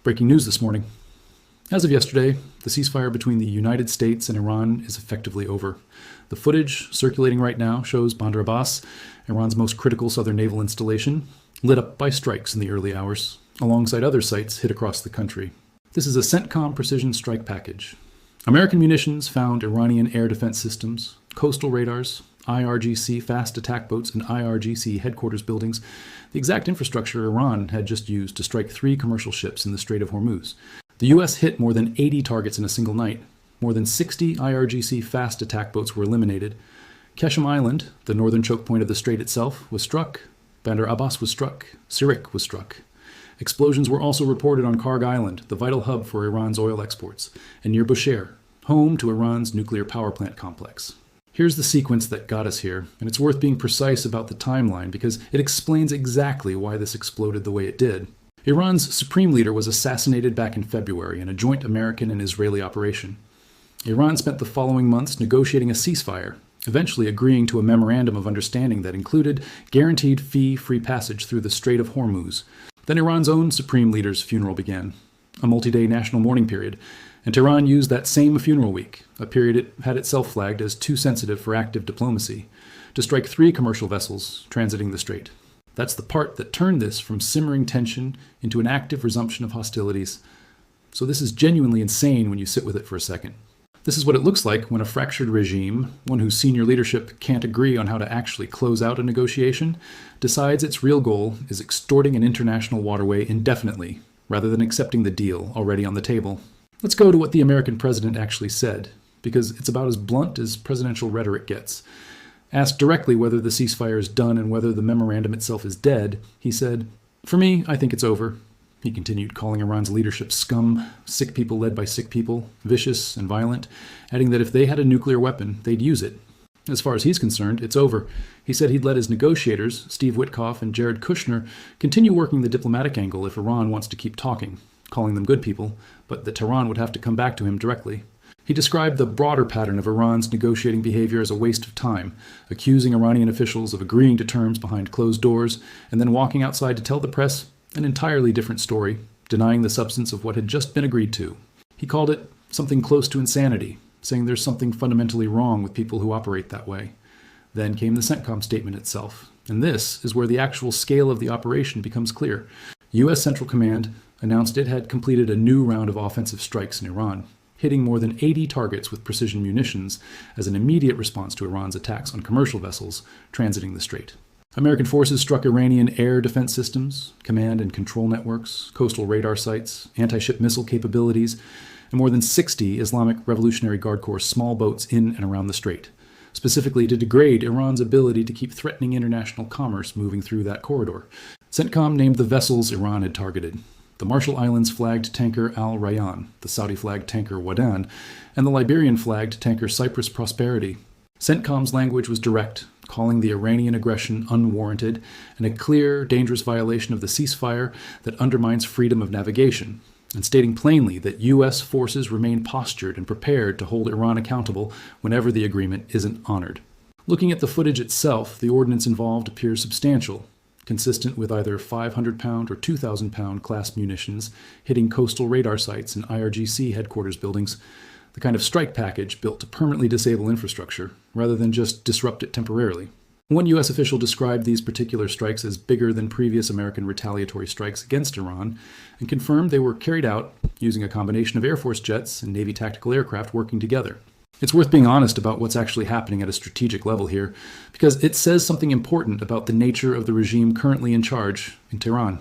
Breaking news this morning. As of yesterday, the ceasefire between the United States and Iran is effectively over. The footage circulating right now shows Bandar Abbas, Iran's most critical southern naval installation, lit up by strikes in the early hours, alongside other sites hit across the country. This is a CENTCOM precision strike package. American munitions found Iranian air defense systems, coastal radars, IRGC fast attack boats, and IRGC headquarters buildings, the exact infrastructure Iran had just used to strike 3 commercial ships in the Strait of Hormuz. The U.S. hit more than 80 targets in a single night. More than 60 IRGC fast attack boats were eliminated. Qeshm Island, the northern choke point of the strait itself, was struck. Bandar Abbas was struck. Sirik was struck. Explosions were also reported on Kharg Island, the vital hub for Iran's oil exports, and near Bushehr, home to Iran's nuclear power plant complex. Here's the sequence that got us here, and it's worth being precise about the timeline because it explains exactly why this exploded the way it did. Iran's supreme leader was assassinated back in February in a joint American and Israeli operation. Iran spent the following months negotiating a ceasefire, eventually agreeing to a memorandum of understanding that included guaranteed fee-free passage through the Strait of Hormuz. Then Iran's own supreme leader's funeral began, a multi-day national mourning period, and Tehran used that same funeral week, a period it had itself flagged as too sensitive for active diplomacy, to strike 3 commercial vessels transiting the strait. That's the part that turned this from simmering tension into an active resumption of hostilities. So this is genuinely insane when you sit with it for a second. This is what it looks like when a fractured regime, one whose senior leadership can't agree on how to actually close out a negotiation, decides its real goal is extorting an international waterway indefinitely, rather than accepting the deal already on the table. Let's go to what the American president actually said, because it's about as blunt as presidential rhetoric gets. Asked directly whether the ceasefire is done and whether the memorandum itself is dead, he said, "For me, I think it's over." He continued calling Iran's leadership scum, sick people led by sick people, vicious and violent, adding that if they had a nuclear weapon, they'd use it. As far as he's concerned, it's over. He said he'd let his negotiators, Steve Witkoff and Jared Kushner, continue working the diplomatic angle if Iran wants to keep talking, calling them good people, but that Tehran would have to come back to him directly. He described the broader pattern of Iran's negotiating behavior as a waste of time, accusing Iranian officials of agreeing to terms behind closed doors, and then walking outside to tell the press an entirely different story, denying the substance of what had just been agreed to. He called it something close to insanity, saying there's something fundamentally wrong with people who operate that way. Then came the CENTCOM statement itself, and this is where the actual scale of the operation becomes clear. U.S. Central Command announced it had completed a new round of offensive strikes in Iran, hitting more than 80 targets with precision munitions as an immediate response to Iran's attacks on commercial vessels transiting the strait. American forces struck Iranian air defense systems, command and control networks, coastal radar sites, anti-ship missile capabilities, and more than 60 Islamic Revolutionary Guard Corps small boats in and around the strait, specifically to degrade Iran's ability to keep threatening international commerce moving through that corridor. CENTCOM named the vessels Iran had targeted: the Marshall Islands flagged tanker Al Rayyan, the Saudi flagged tanker Wadan, and the Liberian flagged tanker Cyprus Prosperity. CENTCOM's language was direct, calling the Iranian aggression unwarranted and a clear, dangerous violation of the ceasefire that undermines freedom of navigation, and stating plainly that U.S. forces remain postured and prepared to hold Iran accountable whenever the agreement isn't honored. Looking at the footage itself, the ordnance involved appears substantial, consistent with either 500-pound or 2,000-pound class munitions hitting coastal radar sites and IRGC headquarters buildings, the kind of strike package built to permanently disable infrastructure, rather than just disrupt it temporarily. One U.S. official described these particular strikes as bigger than previous American retaliatory strikes against Iran, and confirmed they were carried out using a combination of Air Force jets and Navy tactical aircraft working together. It's worth being honest about what's actually happening at a strategic level here, because it says something important about the nature of the regime currently in charge in Tehran.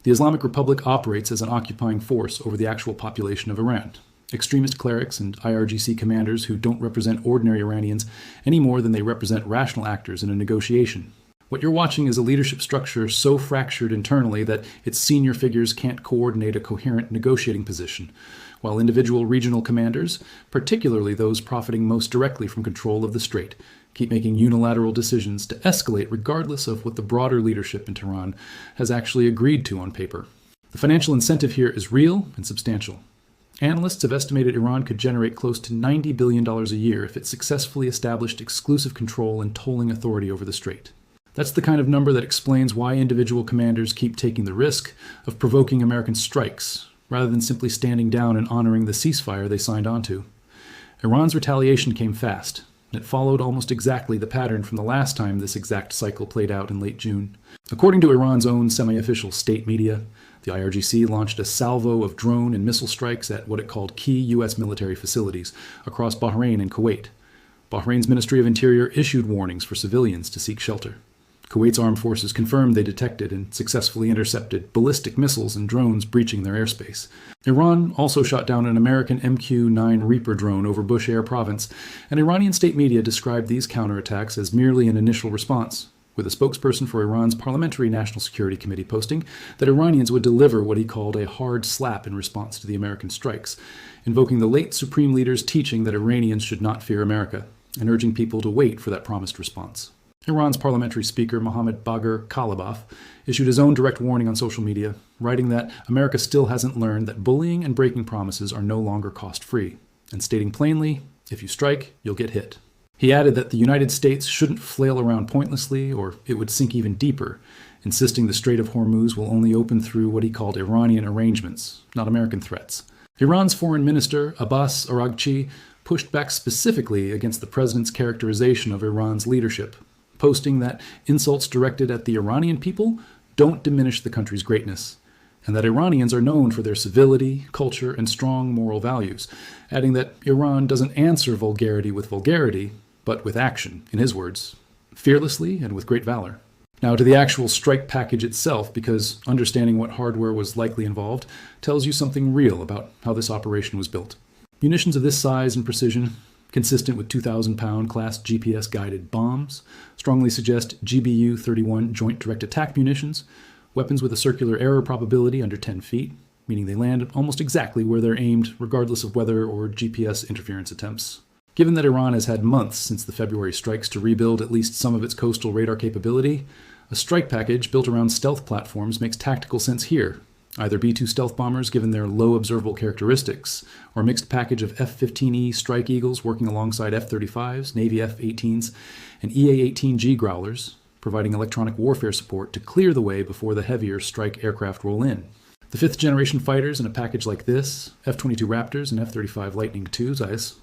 The Islamic Republic operates as an occupying force over the actual population of Iran. Extremist clerics and IRGC commanders who don't represent ordinary Iranians any more than they represent rational actors in a negotiation. What you're watching is a leadership structure so fractured internally that its senior figures can't coordinate a coherent negotiating position, while individual regional commanders, particularly those profiting most directly from control of the strait, keep making unilateral decisions to escalate regardless of what the broader leadership in Tehran has actually agreed to on paper. The financial incentive here is real and substantial. Analysts have estimated Iran could generate close to $90 billion a year if it successfully established exclusive control and tolling authority over the strait. That's the kind of number that explains why individual commanders keep taking the risk of provoking American strikes, rather than simply standing down and honoring the ceasefire they signed onto. Iran's retaliation came fast, and it followed almost exactly the pattern from the last time this exact cycle played out in late June. According to Iran's own semi-official state media, the IRGC launched a salvo of drone and missile strikes at what it called key U.S. military facilities across Bahrain and Kuwait. Bahrain's Ministry of Interior issued warnings for civilians to seek shelter. Kuwait's armed forces confirmed they detected and successfully intercepted ballistic missiles and drones breaching their airspace. Iran also shot down an American MQ-9 Reaper drone over Bushehr province, and Iranian state media described these counterattacks as merely an initial response, with a spokesperson for Iran's Parliamentary National Security Committee posting that Iranians would deliver what he called a hard slap in response to the American strikes, invoking the late Supreme Leader's teaching that Iranians should not fear America, and urging people to wait for that promised response. Iran's parliamentary speaker Mohammad Bagher Kalibaf issued his own direct warning on social media, writing that America still hasn't learned that bullying and breaking promises are no longer cost-free, and stating plainly, if you strike, you'll get hit. He added that the United States shouldn't flail around pointlessly or it would sink even deeper, insisting the Strait of Hormuz will only open through what he called Iranian arrangements, not American threats. Iran's foreign minister, Abbas Araghchi, pushed back specifically against the president's characterization of Iran's leadership, posting that insults directed at the Iranian people don't diminish the country's greatness, and that Iranians are known for their civility, culture, and strong moral values, adding that Iran doesn't answer vulgarity with vulgarity, but with action, in his words, fearlessly and with great valor. Now to the actual strike package itself, because understanding what hardware was likely involved tells you something real about how this operation was built. Munitions of this size and precision, consistent with 2,000-pound class GPS-guided bombs, strongly suggest GBU-31 Joint Direct Attack munitions, weapons with a circular error probability under 10 feet, meaning they land almost exactly where they're aimed regardless of weather or GPS interference attempts. Given that Iran has had months since the February strikes to rebuild at least some of its coastal radar capability, a strike package built around stealth platforms makes tactical sense here. Either B-2 stealth bombers given their low observable characteristics, or a mixed package of F-15E Strike Eagles working alongside F-35s, Navy F-18s, and EA-18G Growlers, providing electronic warfare support to clear the way before the heavier strike aircraft roll in. The fifth-generation fighters in a package like this, F-22 Raptors and F-35 Lightning IIs,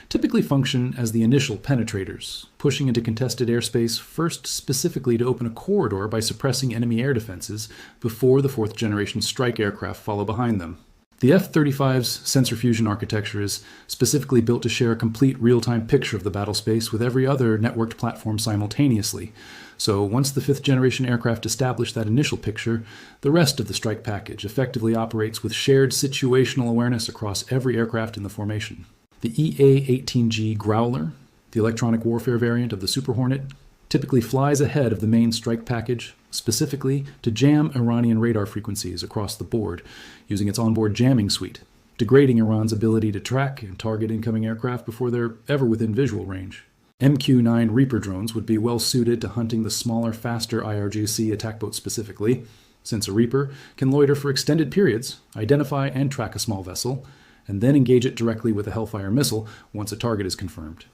typically function as the initial penetrators, pushing into contested airspace first specifically to open a corridor by suppressing enemy air defenses before the fourth-generation strike aircraft follow behind them. The F-35's sensor fusion architecture is specifically built to share a complete real-time picture of the battle space with every other networked platform simultaneously. So once the fifth-generation aircraft establish that initial picture, the rest of the strike package effectively operates with shared situational awareness across every aircraft in the formation. The EA-18G Growler, the electronic warfare variant of the Super Hornet, typically flies ahead of the main strike package, specifically to jam Iranian radar frequencies across the board, using its onboard jamming suite, degrading Iran's ability to track and target incoming aircraft before they're ever within visual range. MQ-9 Reaper drones would be well suited to hunting the smaller, faster IRGC attack boats specifically, since a Reaper can loiter for extended periods, identify and track a small vessel, and then engage it directly with a Hellfire missile once a target is confirmed.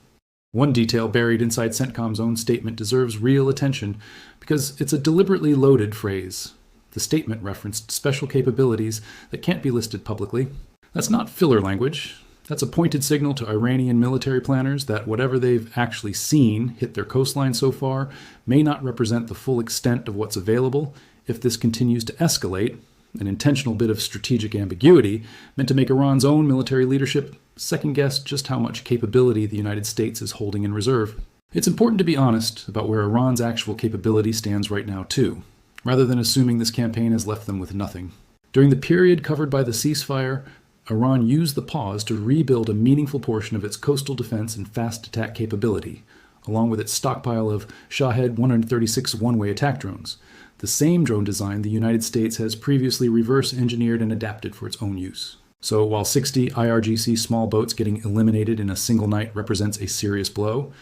One detail buried inside CENTCOM's own statement deserves real attention because it's a deliberately loaded phrase. The statement referenced special capabilities that can't be listed publicly. That's not filler language. That's a pointed signal to Iranian military planners that whatever they've actually seen hit their coastline so far may not represent the full extent of what's available if this continues to escalate, an intentional bit of strategic ambiguity meant to make Iran's own military leadership second-guess just how much capability the United States is holding in reserve. It's important to be honest about where Iran's actual capability stands right now, too, rather than assuming this campaign has left them with nothing. During the period covered by the ceasefire, Iran used the pause to rebuild a meaningful portion of its coastal defense and fast attack capability, along with its stockpile of Shahed 136 one-way attack drones, the same drone design the United States has previously reverse-engineered and adapted for its own use. So while 60 IRGC small boats getting eliminated in a single night represents a serious blow,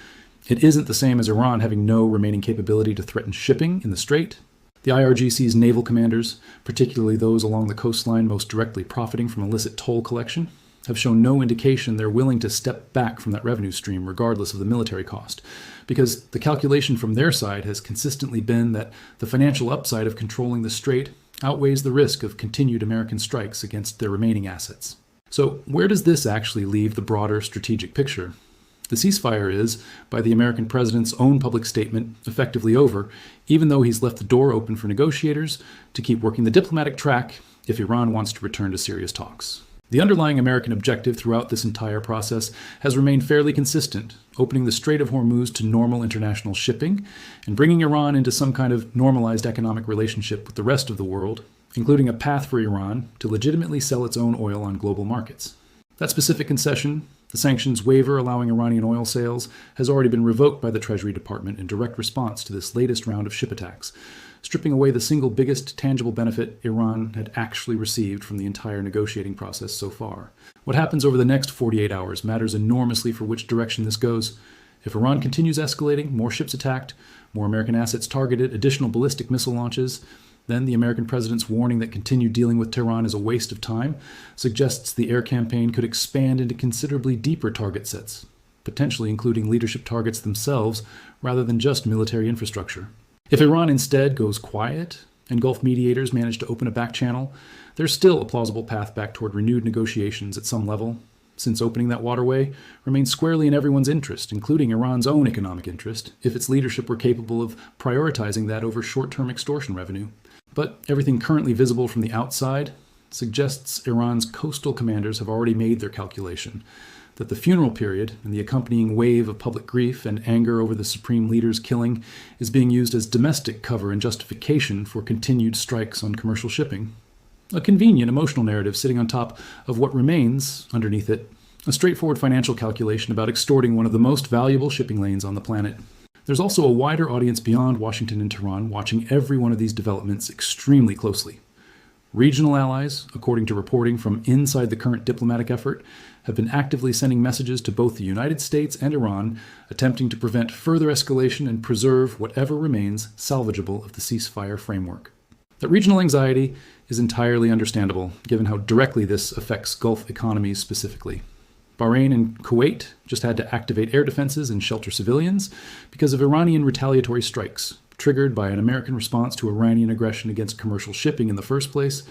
it isn't the same as Iran having no remaining capability to threaten shipping in the Strait. The IRGC's naval commanders, particularly those along the coastline most directly profiting from illicit toll collection, have shown no indication they're willing to step back from that revenue stream regardless of the military cost, because the calculation from their side has consistently been that the financial upside of controlling the Strait outweighs the risk of continued American strikes against their remaining assets. So, where does this actually leave the broader strategic picture? The ceasefire is, by the American president's own public statement, effectively over, even though he's left the door open for negotiators to keep working the diplomatic track if Iran wants to return to serious talks. The underlying American objective throughout this entire process has remained fairly consistent, opening the Strait of Hormuz to normal international shipping and bringing Iran into some kind of normalized economic relationship with the rest of the world, including a path for Iran to legitimately sell its own oil on global markets. That specific concession, the sanctions waiver allowing Iranian oil sales, has already been revoked by the Treasury Department in direct response to this latest round of ship attacks, stripping away the single biggest tangible benefit Iran had actually received from the entire negotiating process so far. What happens over the next 48 hours matters enormously for which direction this goes. If Iran continues escalating, more ships attacked, more American assets targeted, additional ballistic missile launches, then the American president's warning that continued dealing with Tehran is a waste of time suggests the air campaign could expand into considerably deeper target sets, potentially including leadership targets themselves rather than just military infrastructure. If Iran instead goes quiet and Gulf mediators manage to open a back channel, there's still a plausible path back toward renewed negotiations at some level, since opening that waterway remains squarely in everyone's interest, including Iran's own economic interest, if its leadership were capable of prioritizing that over short-term extortion revenue. But everything currently visible from the outside suggests Iran's coastal commanders have already made their calculation, that the funeral period and the accompanying wave of public grief and anger over the supreme leader's killing is being used as domestic cover and justification for continued strikes on commercial shipping. A convenient emotional narrative sitting on top of what remains, underneath it, a straightforward financial calculation about extorting one of the most valuable shipping lanes on the planet. There's also a wider audience beyond Washington and Tehran watching every one of these developments extremely closely. Regional allies, according to reporting from inside the current diplomatic effort, have been actively sending messages to both the United States and Iran, attempting to prevent further escalation and preserve whatever remains salvageable of the ceasefire framework. That regional anxiety is entirely understandable, given how directly this affects Gulf economies specifically. Bahrain and Kuwait just had to activate air defenses and shelter civilians because of Iranian retaliatory strikes, triggered by an American response to Iranian aggression against commercial shipping in the first place,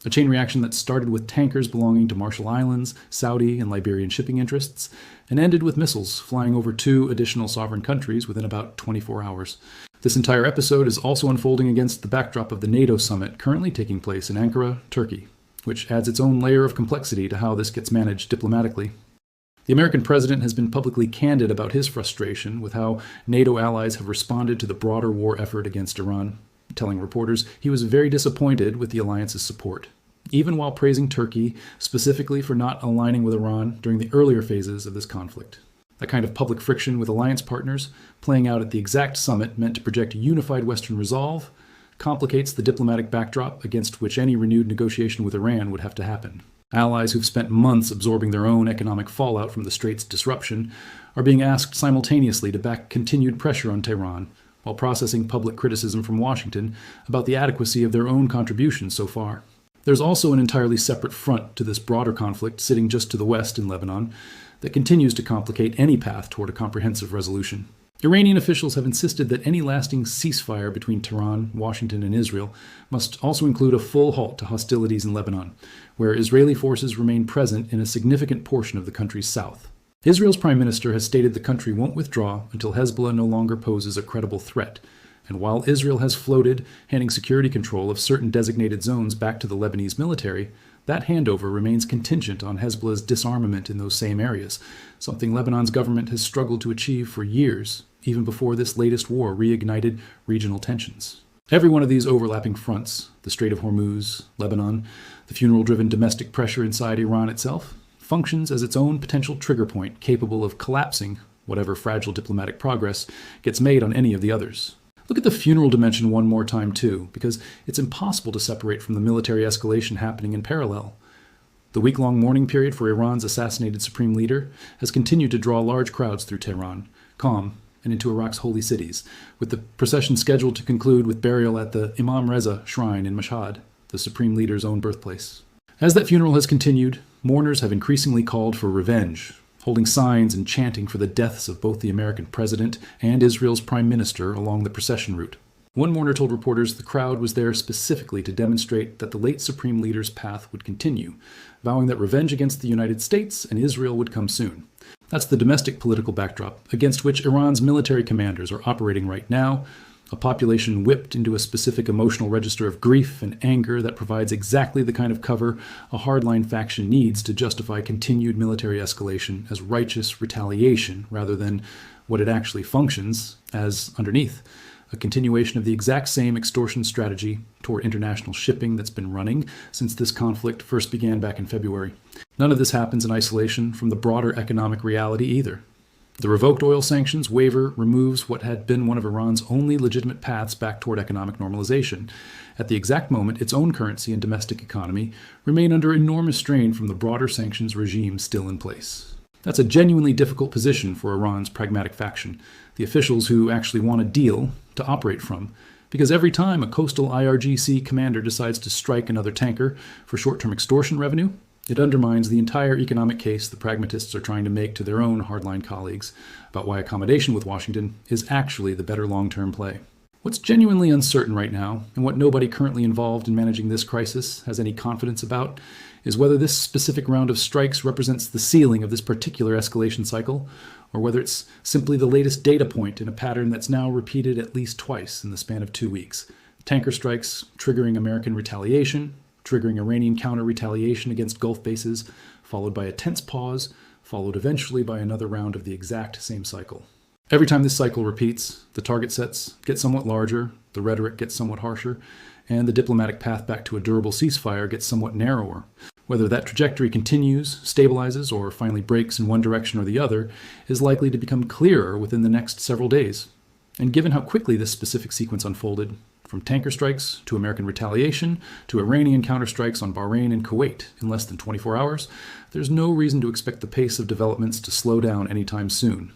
a chain reaction that started with tankers belonging to Marshall Islands, Saudi, and Liberian shipping interests, and ended with missiles flying over 2 additional sovereign countries within about 24 hours. This entire episode is also unfolding against the backdrop of the NATO summit currently taking place in Ankara, Turkey, which adds its own layer of complexity to how this gets managed diplomatically. The American president has been publicly candid about his frustration with how NATO allies have responded to the broader war effort against Iran, telling reporters he was very disappointed with the alliance's support, even while praising Turkey specifically for not aligning with Iran during the earlier phases of this conflict. That kind of public friction with alliance partners, playing out at the exact summit meant to project unified Western resolve, complicates the diplomatic backdrop against which any renewed negotiation with Iran would have to happen. Allies who've spent months absorbing their own economic fallout from the Strait's disruption are being asked simultaneously to back continued pressure on Tehran, while processing public criticism from Washington about the adequacy of their own contributions so far. There's also an entirely separate front to this broader conflict sitting just to the west in Lebanon that continues to complicate any path toward a comprehensive resolution. Iranian officials have insisted that any lasting ceasefire between Tehran, Washington, and Israel must also include a full halt to hostilities in Lebanon, where Israeli forces remain present in a significant portion of the country's south. Israel's prime minister has stated the country won't withdraw until Hezbollah no longer poses a credible threat, and while Israel has floated, handing security control of certain designated zones back to the Lebanese military, that handover remains contingent on Hezbollah's disarmament in those same areas, something Lebanon's government has struggled to achieve for years, even before this latest war reignited regional tensions. Every one of these overlapping fronts, the Strait of Hormuz, Lebanon, the funeral-driven domestic pressure inside Iran itself, functions as its own potential trigger point capable of collapsing whatever fragile diplomatic progress gets made on any of the others. Look at the funeral dimension one more time, too, because it's impossible to separate from the military escalation happening in parallel. The week-long mourning period for Iran's assassinated supreme leader has continued to draw large crowds through Tehran, Qom, and into Iraq's holy cities, with the procession scheduled to conclude with burial at the Imam Reza shrine in Mashhad, the supreme leader's own birthplace. As that funeral has continued, mourners have increasingly called for revenge, holding signs and chanting for the deaths of both the American president and Israel's prime minister along the procession route. One mourner told reporters the crowd was there specifically to demonstrate that the late supreme leader's path would continue, vowing that revenge against the United States and Israel would come soon. That's the domestic political backdrop against which Iran's military commanders are operating right now, a population whipped into a specific emotional register of grief and anger that provides exactly the kind of cover a hardline faction needs to justify continued military escalation as righteous retaliation rather than what it actually functions as underneath. A continuation of the exact same extortion strategy toward international shipping that's been running since this conflict first began back in February. None of this happens in isolation from the broader economic reality either. The revoked oil sanctions waiver removes what had been one of Iran's only legitimate paths back toward economic normalization. At the exact moment, its own currency and domestic economy remain under enormous strain from the broader sanctions regime still in place. That's a genuinely difficult position for Iran's pragmatic faction, the officials who actually want a deal to operate from, because every time a coastal IRGC commander decides to strike another tanker for short-term extortion revenue, it undermines the entire economic case the pragmatists are trying to make to their own hardline colleagues about why accommodation with Washington is actually the better long-term play. What's genuinely uncertain right now, and what nobody currently involved in managing this crisis has any confidence about, is whether this specific round of strikes represents the ceiling of this particular escalation cycle, or whether it's simply the latest data point in a pattern that's now repeated at least twice in the span of 2 weeks. Tanker strikes triggering American retaliation, triggering Iranian counter-retaliation against Gulf bases, followed by a tense pause, followed eventually by another round of the exact same cycle. Every time this cycle repeats, the target sets get somewhat larger, the rhetoric gets somewhat harsher, and the diplomatic path back to a durable ceasefire gets somewhat narrower. Whether that trajectory continues, stabilizes, or finally breaks in one direction or the other is likely to become clearer within the next several days. And given how quickly this specific sequence unfolded, from tanker strikes to American retaliation to Iranian counterstrikes on Bahrain and Kuwait in less than 24 hours, there's no reason to expect the pace of developments to slow down anytime soon.